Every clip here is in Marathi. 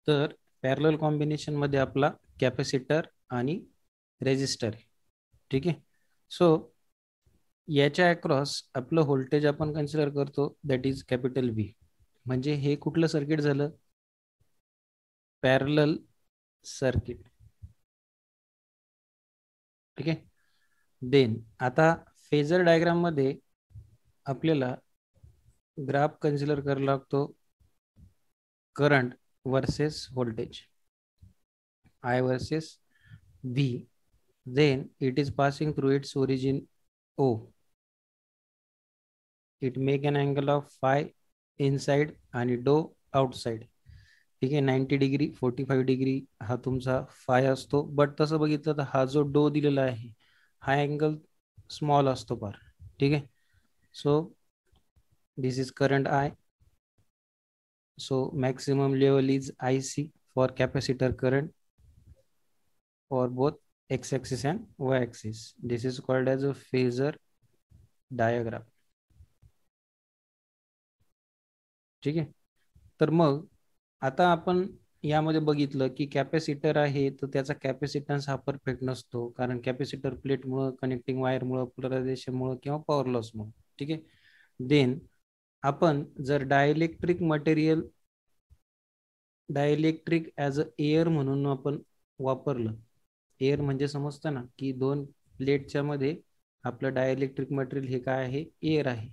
तर पॅरलल कॉम्बिनेशन मध्ये आपला कॅपॅसिटर आणि रेजिस्टर आहे. ठीक आहे. सो याच्या अक्रॉस आपलं व्होल्टेज आपण कन्सिडर करतो दॅट इज कॅपिटल व्ही. म्हणजे हे कुठलं सर्किट झालं? Parallel circuit. ठीक आहे. देन आता फेजर डायग्राम मध्ये आपल्याला ग्राफ कन्सिडर करावा लागतो current versus voltage, I versus V. Then it is passing through its origin O. It make an angle of phi inside आणि डो आउटसाइड. ठीक आहे. 90 डिग्री 45 डिग्री हा तुमचा फाय असतो. बट तसं बघितलं तर हा जो डो दिलेला आहे हा अँगल स्मॉल असतो फार. ठीक आहे. So this is current I. So maximum level is IC for capacitor current for both x-axis and y-axis. This is called as a phasor diagram. ठीक आहे. तर मग आता आपण यामध्ये बघितलं की कॅपॅसिटर आहे तर त्याचा कॅपॅसिटन्स हा परफेक्ट नसतो, कारण कॅपॅसिटर प्लेटमुळं, कनेक्टिंग वायरमुळं, पोलरायझेशनमुळं किंवा पॉवर लॉसमुळं. ठीक आहे. देन आपण जर dielectric material, dielectric as a air म्हणून आपण वापरलं, एअर म्हणजे समजतं ना की दोन प्लेटच्या मध्ये आपलं डायइलेक्ट्रिक मटेरियल हे काय आहे? एअर आहे.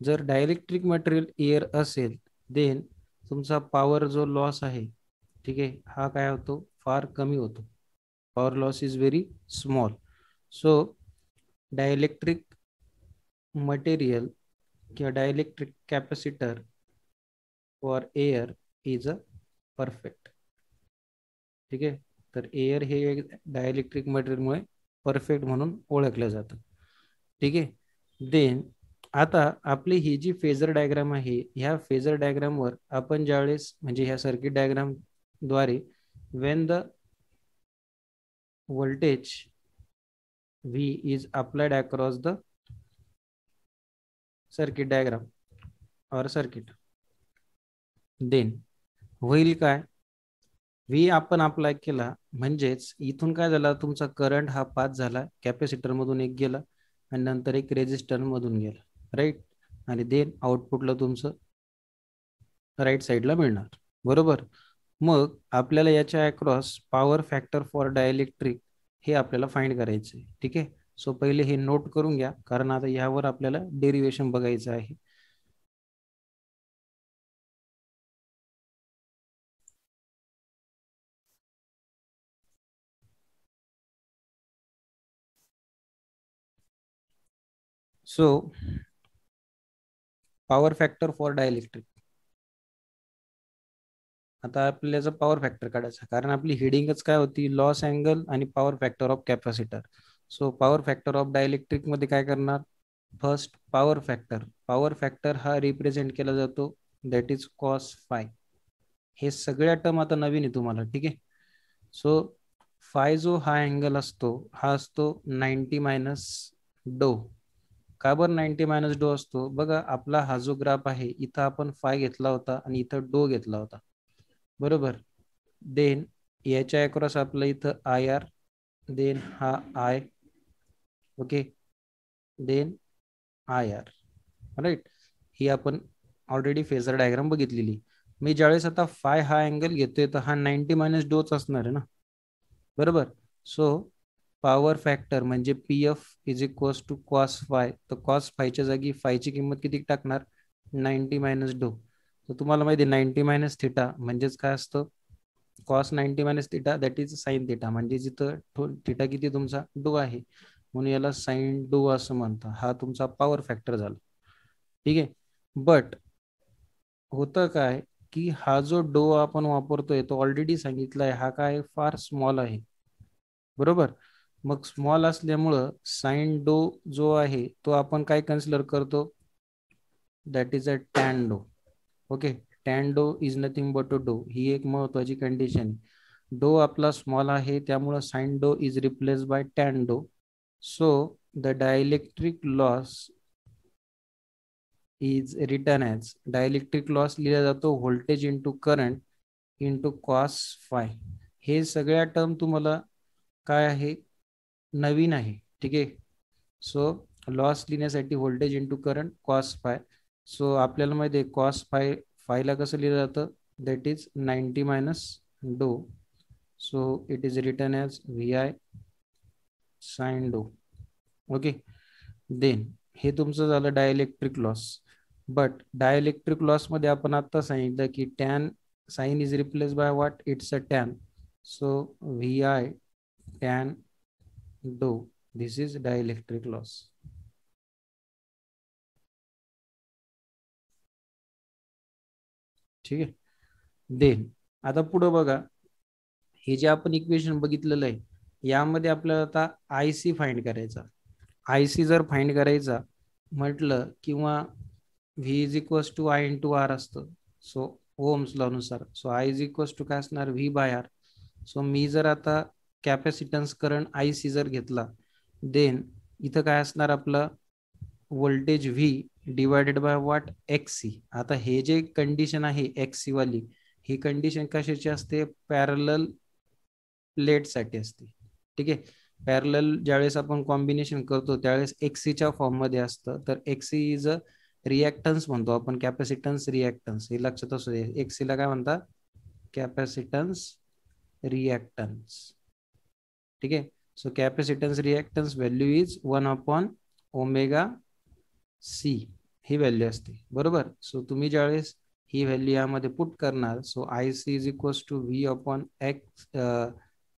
जर डायइलेक्ट्रिक मटेरियल एअर असेल देन तुमचा पॉवर जो लॉस आहे, ठीक आहे, हा काय होतो? फार कमी होतो. Power loss is very small. So dielectric material किंवा dielectric capacitor for air is a perfect. ठीक आहे. तर एअर हे डायइलेक्ट्रिक मटेरियलमुळे परफेक्ट म्हणून ओळखलं जातं. ठीक आहे. देन आता आपली ही जी फेजर डायग्राम आहे, ह्या फेजर डायग्रामवर आपण ज्यावेळेस म्हणजे ह्या सर्किट डायग्राम द्वारे when the voltage V is applied across the circuit diagram or circuit, then होईल काय? V आपण अप्लाय केला म्हणजेच इथून काय झाला, तुमचा करंट हा पास झाला, कॅपॅसिटर मधून एक गेला आणि नंतर एक रेजिस्टर मधून गेला, राईट. आणि देन आउटपुटला तुमचं राईट साईडला मिळणार. बरोबर. मग आपल्याला याच्या across power factor for dielectric हे आपल्याला फाइंड करायचं आहे. ठीक आहे. सो पहिले हे नोट करून घ्या, कारण आता यावर आपल्याला डेरिवेशन बघायचं आहे. So power factor for dielectric, आता आपल्याला याचा पॉवर फॅक्टर काढायचा, कारण आपली हेडिंगच काय होती? लॉस अँगल आणि power factor of capacitor. So power factor of dielectric मध्ये काय करणार? First power factor. Power factor हा रिप्रेझेंट केला जातो दॅट इज कॉस फाय. हे सगळ्या टर्म आता नवीन आहे तुम्हाला. ठीक आहे. सो फाय जो हा अँगल असतो हा असतो 90 मायनस डो. का बरं 90 मायनस डो असतो? बघा आपला हा जो ग्राफ आहे इथं आपण फाय घेतला होता आणि इथं डो घेतला होता. बरोबर. देन याच्या अक्रॉस आपलं इथं आय आर, देन हा I, okay, then I R, right. ही आपण ऑलरेडी फेजर डायग्राम बघितलेली. मी ज्यावेळेस आता फाय हा अँगल घेतोय तर हा 90 मायनस डोच असणार आहे ना. बरोबर. सो पॉवर फॅक्टर म्हणजे P F is equals to cos phi. तर कॉस फायच्या जागी फायची किंमत किती टाकणार? 90 मायनस डो. तर तुम्हाला माहिती आहे 90 मायनस थिटा म्हणजेच काय असतं? Cos 90 minus theta that is sine theta. म्हणजे जिथं थिटा किती तुमचा? डो आहे, म्हणून याला साईन डो असं म्हणतात. हा तुमचा पॉवर फॅक्टर झाला. ठीक आहे. बट होतं काय की हा जो डो आपण वापरतोय तो ऑलरेडी सांगितलाय हा काय फार स्मॉल आहे. बरोबर. मग स्मॉल असल्यामुळं साइन डो जो आहे तो आपण काय कन्सिडर करतो? दॅट इज अ टॅन डो. ओके. टॅन डो इज नथिंग बट अ डो. ही एक महत्वाची कंडिशन. डो आपला स्मॉल आहे त्यामुळं साइन डो इज रिप्लेस बाय टॅन डो. So the dielectric loss is return as, dielectric loss लिहिला जातो voltage into current into cos phi. हे सगळ्या टर्म तुम्हाला काय आहे, नवीन आहे. ठीक आहे. सो लॉस लिहिण्यासाठी voltage into current cos phi. So आपल्याला माहिती आहे कॉस फायला कसं लिहिलं जातं, दॅट इज 90 मायनस डो. So it is written as V I sine डो. ओके. देन हे तुमचं झालं dielectric loss. But dielectric loss मध्ये आपण आता सांगितलं की tan sine is replace by what, it's a tan. So V I tan डो, दिस इज डायइलेक्ट्रिक लॉस. ठीक आहे. देन आता पुढं बघा, हे जे आपण इक्वेशन बघितलेलं आहे यामध्ये आपल्याला आता आय सी फाइंड करायचा. आय सी जर फाइंड करायचा म्हटलं किंवा V is equals to I into R असतं. सो ओम्स लॉनुसार so I is equals to काय असणार, व्ही बाय आर. सो मी जर आता कॅपॅसिटन्स करंट आय सी जर घेतला, देन इथं काय असणार आपलं voltage V divided by what, X C. आता हे जे कंडिशन आहे एक्स सी वाली, ही कंडिशन कशाची असते, पॅरलल प्लेटसाठी असते. ठीक आहे. पॅरलल ज्यावेळेस आपण कॉम्बिनेशन करतो त्यावेळेस एक्सीच्या फॉर्ममध्ये असतं. तर एक्सी इज अ रिॲक्टन्स म्हणतो आपण, कॅपॅसिटन्स रिॲक्टन्स, हे लक्षात असू दे. एक्सीला काय म्हणतात, कॅपॅसिटन्स रिॲक्टन्स. ठीक आहे. So capacitance reactance value is 1 omega C, ही व्हॅल्यू असते. बरोबर. सो तुम्ही ज्यावेळेस ही व्हॅल्यू यामध्ये पुट करणार, so I C is equals to V upon X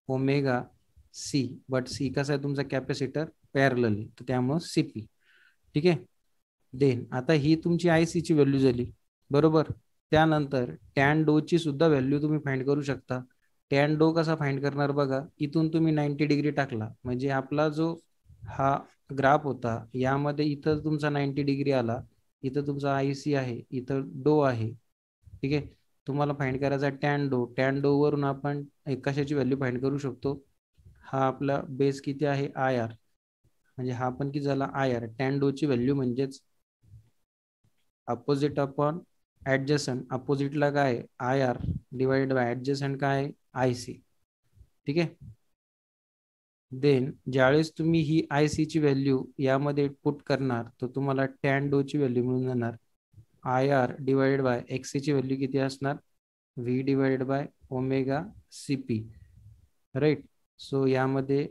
omega C. But C कसा आहे तुमचा कॅपॅसिटर, पॅरलली, तर त्यामुळं सी पी. ठीक आहे. देन आता ही तुमची आय सी ची व्हॅल्यू झाली. बरोबर. त्यानंतर टॅन डोची सुद्धा व्हॅल्यू तुम्ही फाइंड करू शकता. टॅन डो कसा फाइंड करणार बघा, इथून तुम्ही 90 डिग्री टाकला म्हणजे आपला जो हा ग्राफ होता यामध्ये इथं तुमचा 90 डिग्री आला, इथं तुमचा आय सी आहे, इथं डो आहे. ठीक आहे. तुम्हाला फाइंड करायचा टॅन डो. टॅन डो वरून आपण कशाची व्हॅल्यू फाइंड करू शकतो, हा आपला बेस किती आहे, आय आर, म्हणजे हा पण किती झाला, आय आर. टॅन डोची व्हॅल्यू म्हणजेच अपोजिट अपॉन ऍडजसंट. अपोजिटला काय, I R divided by adjacent काय, आय सी. ठीक आहे. देन ज्यावेळेस तुम्ही ही आय सी ची व्हॅल्यू यामध्ये पुट करणार तर तुम्हाला टॅन डो ची व्हॅल्यू मिळून जाणार I R divided by X ची व्हॅल्यू किती असणार, V divided by omega C P. Right. So यामध्ये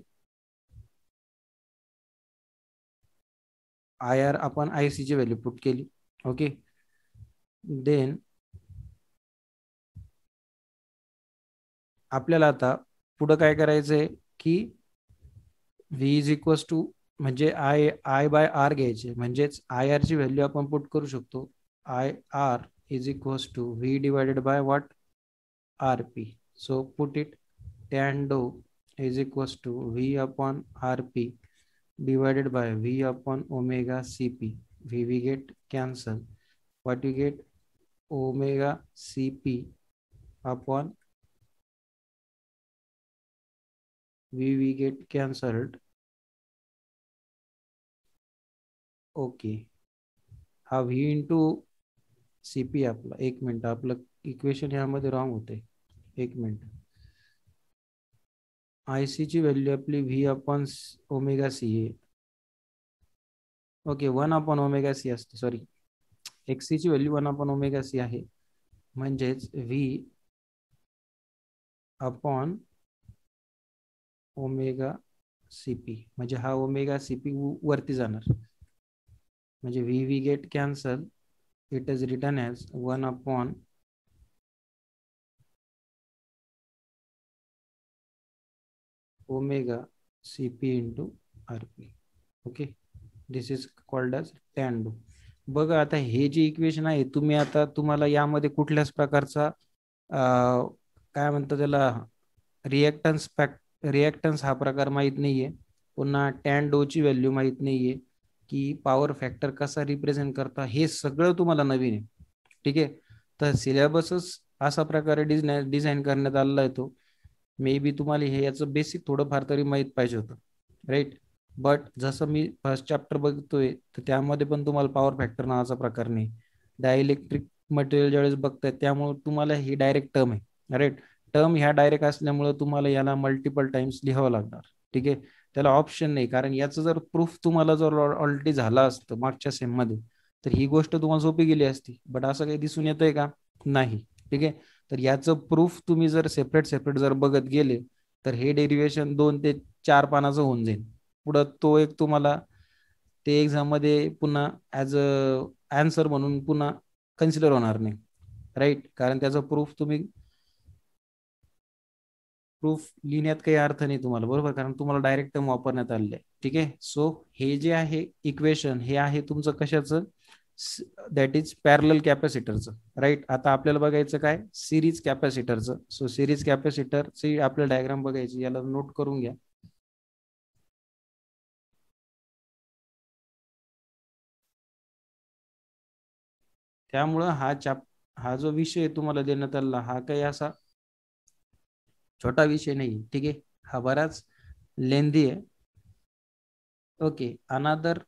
आय आर आपण आय सी ची व्हॅल्यू पुट केली. ओके. देन आपल्याला आता पुढं काय करायचंय की व्ही इज इक्वल्स टू म्हणजे आय आय बाय आर घ्यायचे, म्हणजेच आय आर ची व्हॅल्यू आपण पुट करू शकतो, I R is equals to V divided by what, R P. So put it, tan डो is equals to V upon R P divided by V upon omega Cp. We get cancel. What you get, omega Cp upon we get cancelled. Okay. हा V इंटू Cp आपला, एक मिनिट, आपलं इक्वेशन यामध्ये रॉंग होते. एक मिनिट. आय सी ची व्हॅल्यू आपली V अपॉन ओमेगा सी आहे. ओके, 1 अपॉन ओमेगा सी असते, सॉरी. एक्स ची व्हॅल्यू 1 अपॉन ओमेगा सी आहे, म्हणजेच V upon omega C P, म्हणजे हा ओमेगा सी पी वरती जाणार, म्हणजे V we get cancel. It is return as 1 upon omega C P into R P. Okay. This is called as tan डो. बघा आता हे जे इक्वेशन आहे, तुम्ही आता तुम्हाला यामध्ये कुठल्याच प्रकारचा काय म्हणतो त्याला, रिॲक्टन्स हा प्रकार माहीत नाहीये. पुन्हा टॅन डोची व्हॅल्यू माहीत नाहीये, की पॉवर फॅक्टर कसा रिप्रेझेंट करता, हे सगळं तुम्हाला नवीन आहे. ठीक आहे. तर सिलेबसच असा प्रकारे डिझाईन करण्यात आलेला आहे तो. मे बी तुम्हाला हे याचं बेसिक थोडंफार तरी माहीत पाहिजे होतं. राईट. बट जसं मी फर्स्ट चॅप्टर बघतोय तर त्यामध्ये पण तुम्हाला पॉवर फॅक्टर नावाचा प्रकार नाही. डायइलेक्ट्रिक मटेरियल ज्यावेळेस बघताय त्यामुळे तुम्हाला ही डायरेक्ट टर्म आहे. राईट. टर्म ह्या डायरेक्ट असल्यामुळे तुम्हाला याला मल्टिपल टाइम्स लिहावं लागणार. ठीक आहे. त्याला ऑप्शन नाही, कारण याचं जर प्रूफ तुम्हाला जर ऑलरेडी झाला असतं मागच्या सेम मध्ये, तर ही गोष्ट तुम्हाला सोपी गेली असती. बट असं काही दिसून येतंय का? नाही. ठीक आहे. तर याचं प्रूफ तुम्ही जर सेपरेट सेपरेट जर बघत गेले, तर हे डेरिव्हेशन 2 ते 4 पानाचं होऊन जाईल. पुढं तो एक तुम्हाला ते एक्झाम मध्ये पुन्हा ऍज अ आन्सर म्हणून पुन्हा कन्सिडर होणार नाही. राईट. कारण त्याचा प्रूफ लिहिण्यात काही अर्थ नाही तुम्हाला, बरोबर, कारण तुम्हाला डायरेक्ट टर्म वापरण्यात आलेले आहे. ठीक आहे. सो हे जे आहे इक्वेशन, हे आहे तुमचं कशाचं? दॅट इज पॅरलल कॅपॅसिटरचं. राईट. आता आपल्याला बघायचं काय? सिरीज कॅपॅसिटरचं. सो सिरीज कॅपॅसिटरची आपल्याला डायग्राम बघायची, याला नोट करून घ्या. त्यामुळं हा जो विषय तुम्हाला देण्यात आला, हा काही असा छोटा विषय नाही. ठीक आहे. हा बराच लेंदी आहे. ओके. अनादर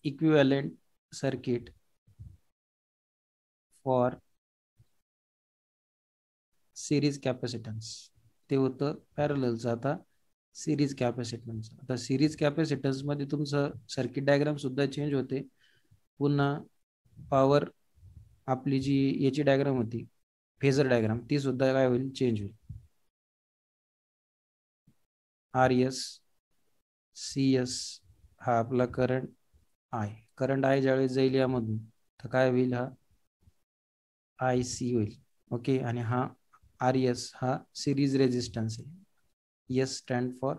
equivalent circuit for series capacitance, ते होतं पॅरललचं. आता सिरीज कॅपॅसिटन्स, आता सिरीज कॅपॅसिटन्स मध्ये तुमचं सर्किट डायग्राम सुद्धा चेंज होते. पुन्हा पॉवर, आपली जी याची डायग्राम होती फेजर डायग्राम, ती सुद्धा काय होईल? चेंज होईल. आर एस सी एस हा आपला करंट आहे ज्यावेळेस जाईल यामधून, तर काय होईल? हा आय सी होईल. ओके. आणि हा आर एस हा सिरीज रेजिस्टन्स आहे. S stand for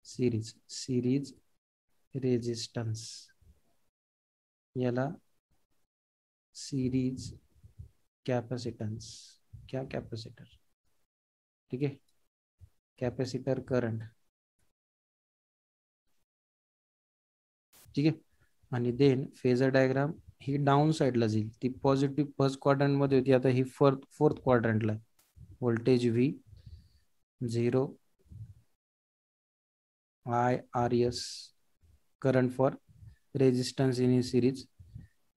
series resistance, याला सिरीज कॅपॅसिटन्स, क्या कॅपॅसिटर. ठीक आहे. Capacitor current. ठीक आहे. आणि देन फेजर डायग्राम ही डाऊन साईडला जाईल. ती पॉझिटिव्ह फर्स्ट क्वाड्रंट मध्ये होती, आता ही फोर्थ क्वाड्रंटला. Voltage V 0, I R S current for resistance in series,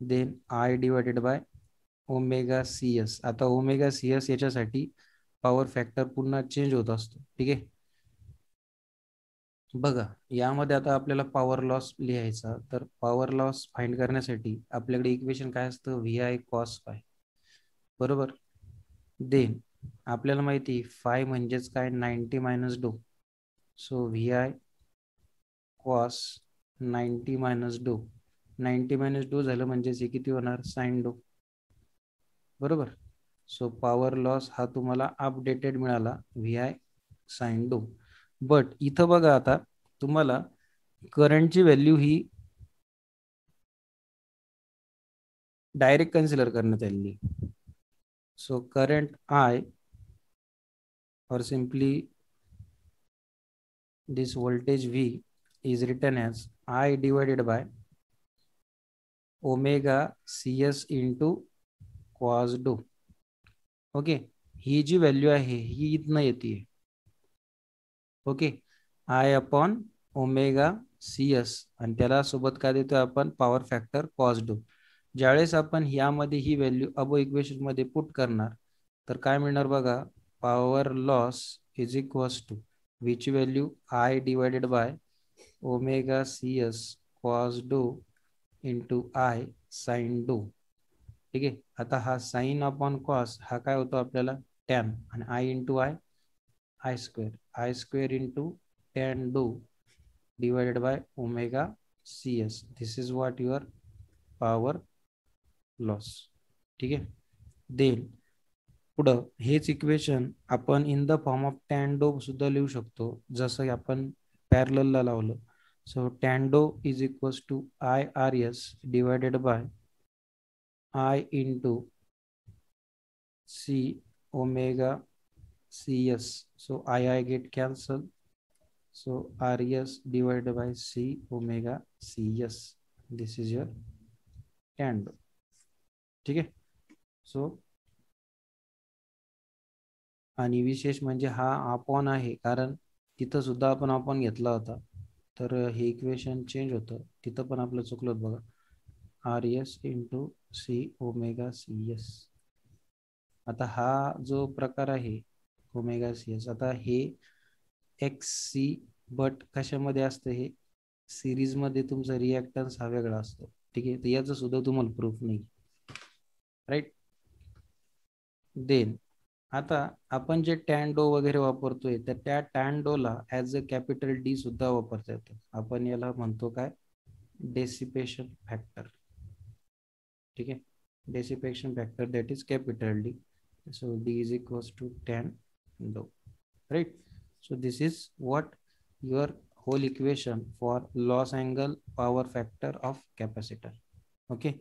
then I divided by omega C S. आता ओमेगा सी एस याच्यासाठी पॉवर फॅक्टर पुन्हा चेंज होत असतो. ठीक आहे. बघा, यामध्ये आता आपल्याला पॉवर लॉस लिहायचा, तर पॉवर लॉस फाइंड करण्यासाठी आपल्याकडे इक्वेशन काय असतं? V I cos phi. बरोबर. देन आपल्याला माहिती फाय म्हणजेच काय? 90 मायनस डो. So V I cos 90 minus डो. 90 मायनस डो झालं म्हणजेच हे किती होणार? साइन डो. बरोबर. सो पॉवर लॉस हा तुम्हाला अपडेटेड मिळाला, व्ही आय साइन डो. बट इथं बघा, आता तुम्हाला करंटची व्हॅल्यू ही डायरेक्ट कन्सिडर करण्यात आलेली. So current I, or simply this voltage V, is written as I divided by omega cs into cos डो. ओके. ही जी व्हॅल्यू आहे ही इथनं येते. Okay. I upon omega C S, आणि त्याला सोबत काय देतो आपण? पॉवर फॅक्टर कॉस डो. ज्यावेळेस आपण यामध्ये ही व्हॅल्यू अबो इक्वेशन मध्ये पुट करणार, तर काय मिळणार बघा? Power loss is equals to V ची value I divided by omega C S cos डो इंटू आय साइन डो. ठीक आहे. आता हा साइन अपॉन कॉस हा काय होतो आपल्याला? टॅन. आणि I into I square into tan डो divided by omega C S. This is what your power loss. ठीक आहे. देन पुढं हेच इक्वेशन आपण in the form of tan डो सुद्धा लिहू शकतो, जसं आपण पॅरललला लावलं. सो टॅन डो is equals to I R S divided by I into C omega C S. So I get cancelled. So RS divided by C omega CS. This is your tan. ठीक आहे. सो आणि विशेष म्हणजे हा अपॉन आहे, कारण तिथं सुद्धा आपण अपॉन घेतला होता, तर हे इक्वेशन चेंज होतं. तिथं पण आपलं चुकलं होतं बघा. R S into C omega C S. आता हा जो प्रकार आहे ओमेगा सी एस, आता हे एक्स सी, बट कशामध्ये असतं हे, सिरीज मध्ये तुमचा रिॲक्टन्स हा वेगळा असतो. ठीक आहे, तर याचं सुद्धा तुम्हाला प्रूफ नाही, राईट. देन आता आपण जे टॅन डो वगैरे वापरतोय, तर त्या tan delta as a capital D सुद्धा वापरता येतं. आपण याला म्हणतो काय, डेसिपेशन फॅक्टर. ठीक आहे, dissipation factor that is capital D. So D is equals to tan डो, right. So this is what your whole equation for loss angle power factor of capacitor. Okay.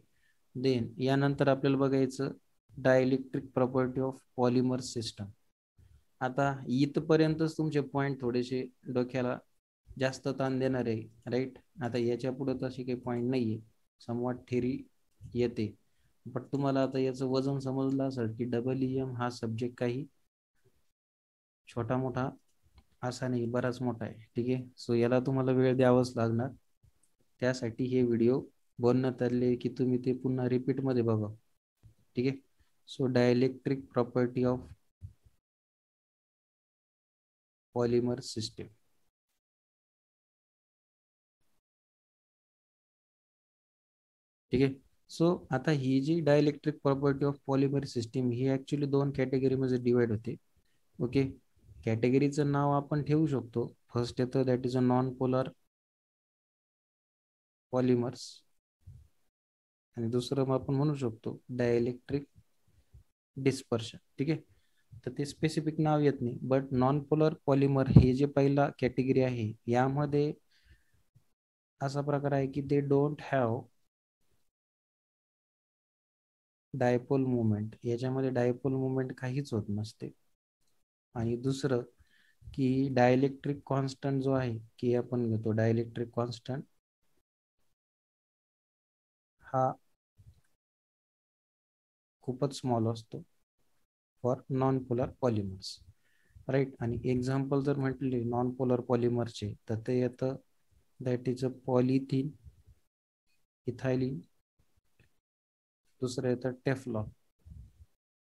Then यानंतर आपल्याला बघायचं dielectric property of polymer system. आता इथपर्यंतच तुमचे पॉईंट थोडेसे डोक्याला जास्त ताण देणार आहे, राईट. आता याच्या पुढे तशी काही पॉईंट नाहीये, समवॉट थेरी येते. बट तुम्हाला आता याचं वजन समजलं असेल की EM हा सब्जेक्ट काही छोटा मोठा असा नाही, बराच मोठा आहे. ठीक आहे, सो याला तुम्हाला वेळ द्यावाच लागणार. त्यासाठी हे व्हिडिओ बनवण्यात आले की तुम्ही ते पुन्हा रिपीट मध्ये बघा. ठीक आहे, so dielectric property of polymer system. ठीक आहे, सो आता ही जी dielectric property of polymer system ही ऍक्च्युली दोन कॅटेगरीमध्ये डिवाइड होते. ओके, कॅटेगरीचं नाव आपण ठेवू शकतो. फर्स्ट येतं that is a non polar polymers, आणि दुसरं आपण म्हणू शकतो डायइलेक्ट्रिक डिस्पर्शन. ठीक आहे, तर ते स्पेसिफिक नाव येत नाही, बट नॉन पोलर पॉलिमर हे जे पहिला कॅटेगरी आहे, यामध्ये असा प्रकार आहे की they don't have dipole movement. याच्यामध्ये डायपोल मुवमेंट काहीच होत नसते. आणि दुसरं की डायइलेक्ट्रिक कॉन्स्टंट जो आहे, की आपण घेतो डायइलेक्ट्रिक कॉन्स्टंट, हा खूपच स्मॉल असतो for non polar polymers, right. आणि एक्झाम्पल जर म्हटले नॉन पोलर पॉलिमरचे, तर ते येतं that is a polythene, ethylene, दुसरं येतं टेफ्लॉन.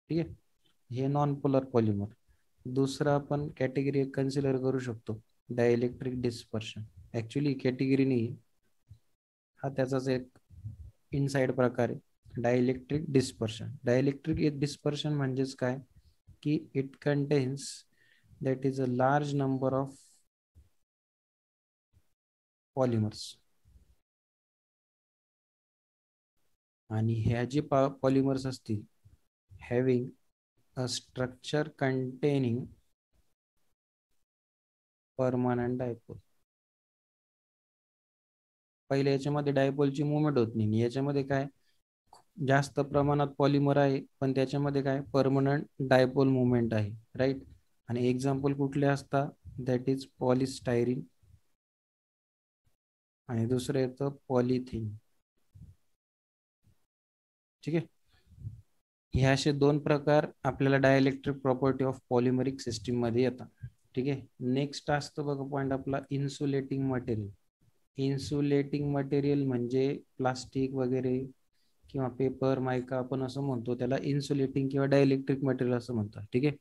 ठीक आहे, हे नॉन पोलर पॉलिमर. दुसरं आपण कॅटेगरी कन्सिडर करू शकतो डायइलेक्ट्रिक डिस्पर्शन. ऍक्च्युली कॅटेगरी नाही, हा त्याचाच एक इनसाइड प्रकार आहे डायइलेक्ट्रिक डिस्पर्शन. डायइलेक्ट्रिक डिस्पर्शन म्हणजेच काय, की it contains that is a large number of polymers. आणि ह्या जे पॉलिमर्स असतील having a structure containing permanent dipole. पहिले याच्यामध्ये डायपोलची मुवमेंट होत नाही, याच्यामध्ये काय जास्त प्रमाणात पॉलिमर आहे, पण त्याच्यामध्ये काय परमनंट डायपोल मुवमेंट आहे, राईट. आणि एक्झाम्पल कुठले असतात, दॅट इज पॉलिस्टायरीन, आणि दुसरं येतं पॉलिथिन. ठीक आहे, हे असे दोन प्रकार आपल्याला dielectric property of polymeric system मध्ये येतात. ठीक आहे, नेक्स्ट असतं बघा पॉईंट आपला इन्सुलेटिंग मटेरियल. इन्सुलेटिंग मटेरियल म्हणजे प्लास्टिक वगैरे किंवा पेपर, मायका, आपण असं म्हणतो त्याला इन्सुलेटिंग किंवा डायइलेक्ट्रिक मटेरियल असं म्हणतात. ठीक आहे,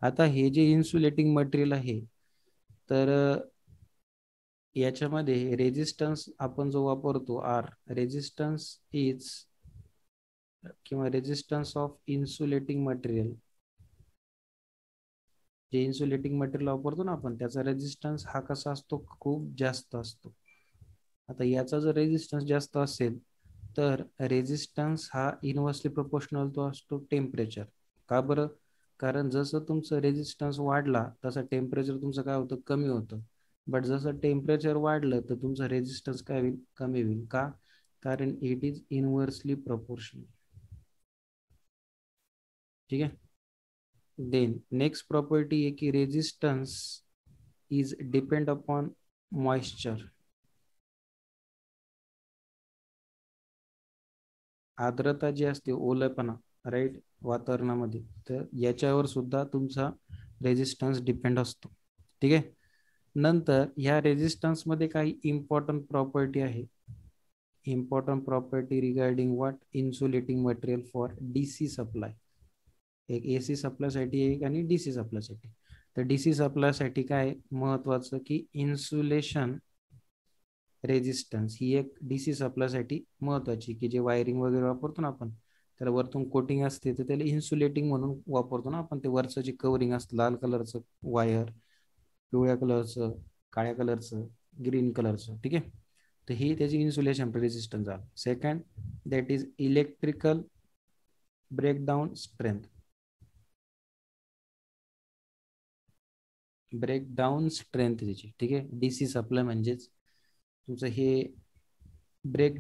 आता हे जे इन्सुलेटिंग मटेरियल आहे, तर याच्यामध्ये रेजिस्टन्स आपण जो वापरतो आर, रेजिस्टन्स इज किंवा रेजिस्टन्स ऑफ इन्सुलेटिंग मटेरियल, जे इन्सुलेटिंग मटेरियल वापरतो ना आपण, त्याचा रेजिस्टन्स हा कसा असतो, खूप जास्त असतो. आता याचा जर रेजिस्टन्स जास्त असेल, तर रेजिस्टन्स हा इनव्हर्सली प्रोपोर्शनल तो असतो टेम्परेचर. का बरं, कारण जसं तुमचं रेजिस्टन्स वाढला तसं टेम्परेचर तुमचं काय होतं, कमी होतं. बट जसं टेम्परेचर वाढलं तर तुमचं रेजिस्टन्स काय होईल, कमी होईल. का, कारण इट इज इनव्हर्सली प्रोपोर्शनल. ठीक आहे, देन नेक्स्ट प्रॉपर्टी आहे की resistance is depend upon moisture. आर्द्रता जी असते, ओलपणा, राईट, वातावरणामध्ये, तर याच्यावर सुद्धा तुमचा रेजिस्टन्स डिपेंड असतो. ठीक आहे, नंतर ह्या रेजिस्टन्स मध्ये काही इम्पॉर्टंट प्रॉपर्टी आहे. Important property regarding what, insulating material for DC supply. एक AC सप्लायसाठी एक आणि DC सप्लायसाठी. तर DC सप्लायसाठी काय महत्वाचं की इन्सुलेशन रेजिस्टन्स ही एक DC सप्लायसाठी महत्वाची, की जे वायरिंग वगैरे वापरतो ना आपण, त्याला वरतून कोटिंग असते तर त्याला इन्सुलेटिंग म्हणून वापरतो ना आपण. ते वरचं जे कवरिंग असतं लाल कलरचं वायर, पिवळ्या कलरचं, काळ्या कलरचं, ग्रीन कलरचं, ठीक आहे. तर ही त्याची इन्सुलेशन रेजिस्टन्स झालं. Second, that is electrical breakdown strength. Breakdown strength त्याची, ठीक आहे. DC सप्लाय म्हणजेच तुमचं हे ब्रेक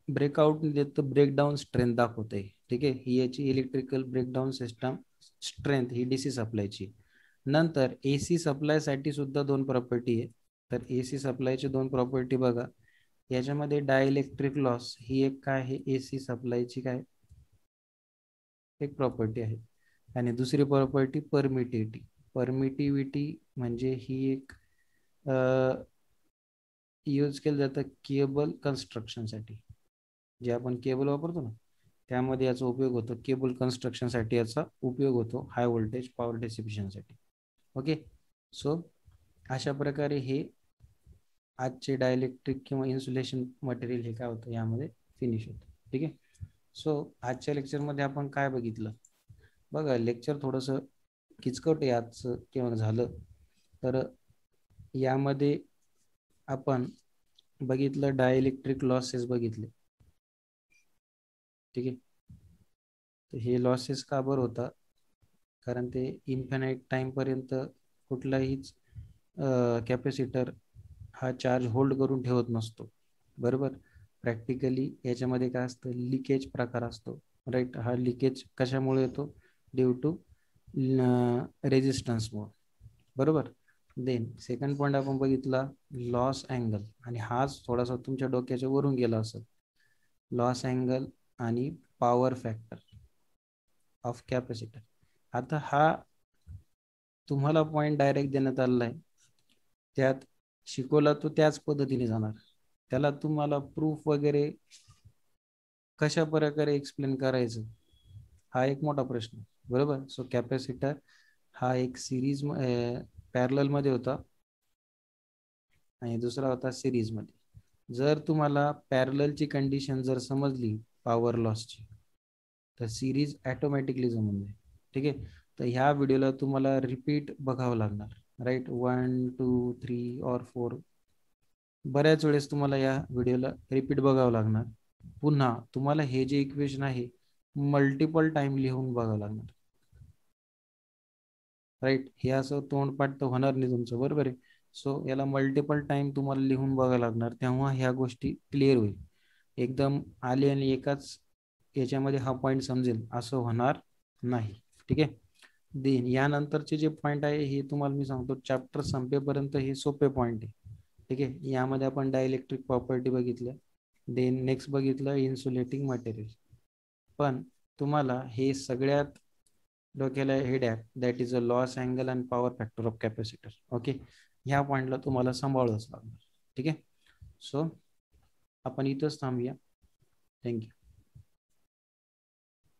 ब्रेकआउट देतं, ब्रेकडाऊन स्ट्रेंथ दाखवते, ठीक आहे. ही याची इलेक्ट्रिकल ब्रेकडाऊन सिस्टम स्ट्रेंथ ही DC सप्लायची. नंतर AC सप्लायसाठी सुद्धा दोन प्रॉपर्टी आहे. तर AC सप्लायची दोन प्रॉपर्टी बघा. याच्यामध्ये डायइलेक्ट्रिक लॉस ही एक काय आहे, AC सप्लायची काय एक प्रॉपर्टी आहे. आणि दुसरी प्रॉपर्टी परमिटिव्हिटी. परमिटिव्हिटी म्हणजे ही एक यूज केलं जातं केबल कन्स्ट्रक्शनसाठी. जे आपण केबल वापरतो ना त्यामध्ये याचा उपयोग होतो. केबल कन्स्ट्रक्शनसाठी याचा उपयोग होतो हाय व्होल्टेज पॉवर डिस्ट्रीब्युशनसाठी. ओके. सो अशा प्रकारे हे आजचे डायलेक्ट्रिक किंवा इन्सुलेशन मटेरियल हे काय होतं यामध्ये फिनिश होतं, ठीक आहे. सो आजच्या लेक्चरमध्ये आपण काय बघितलं बघा. लेक्चर थोडंसं किचकट आहे आजचं किंवा झालं. तर यामध्ये आपण बघितलं डायइलेक्ट्रिक लॉसेस बघितले, ठीक आहे. तर हे लॉसेस का बरं होता, कारण ते इन्फिनाइट टाइमपर्यंत कुठलाहीच कॅपॅसिटर हा चार्ज होल्ड करून ठेवत नसतो, बरोबर. प्रॅक्टिकली याच्यामध्ये काय असतं, लिकेज प्रकार असतो, राईट. हा लिकेज कशामुळे येतो, ड्यू टू रेजिस्टन्समुळे, बरोबर. देन सेकंड पॉईंट आपण बघितला लॉस अँगल, आणि हाच थोडासा तुमच्या डोक्याच्या वरून गेला असेल. लॉस अँगल आणि पॉवर फॅक्टर ऑफ कॅपॅसिटर. आता हा तुम्हाला पॉईंट डायरेक्ट देण्यात आलेला आहे, त्यात शिकवला तो त्याच पद्धतीने जाणार. त्याला तुम्हाला प्रूफ वगैरे कशा प्रकारे एक्सप्लेन करायचं हा एक मोठा प्रश्न, बरोबर. सो कॅपॅसिटर हा एक सिरीज पॅरलल मध्ये होता आणि दुसरा होता सिरीज मध्ये. जर तुम्हाला पॅरललची कंडिशन जर समजली पॉवर लॉसची तर सिरीज ऑटोमॅटिकली जमून जाईल, ठीक आहे. तर ह्या व्हिडिओला तुम्हाला रिपीट बघावं लागणार, राईट. 1 2 3 और 4 बऱ्याच वेळेस तुम्हाला या व्हिडिओला रिपीट बघावं लागणार. पुन्हा तुम्हाला हे जे इक्वेशन आहे मल्टिपल टाइम लिहून बघावं लागणार, राईट. हे असं तोंडपाठ तर होणार नाही तुमचं, बरोबर आहे. सो याला मल्टिपल टाइम तुम्हाला लिहून बघावं लागणार, तेव्हा ह्या गोष्टी क्लिअर होईल. एकदम आले आणि एकाच याच्यामध्ये हा पॉईंट समजेल असं होणार नाही, ठीक आहे. देन यानंतरचे जे पॉईंट आहे हे तुम्हाला मी सांगतो चॅप्टर संपेपर्यंत हे सोपे पॉईंट आहे, ठीक आहे. यामध्ये आपण डायइलेक्ट्रिक प्रॉपर्टी बघितल्या, देन नेक्स्ट बघितलं इन्सुलेटिंग मटेरियल. पण तुम्हाला हे सगळ्यात डोक्याला head that is a loss angle and power factor of capacitor. Okay. ह्या पॉईंटला तुम्हाला सांभाळावंच लागणार, ठीक आहे. सो आपण इथंच थांबूया. थँक्यू.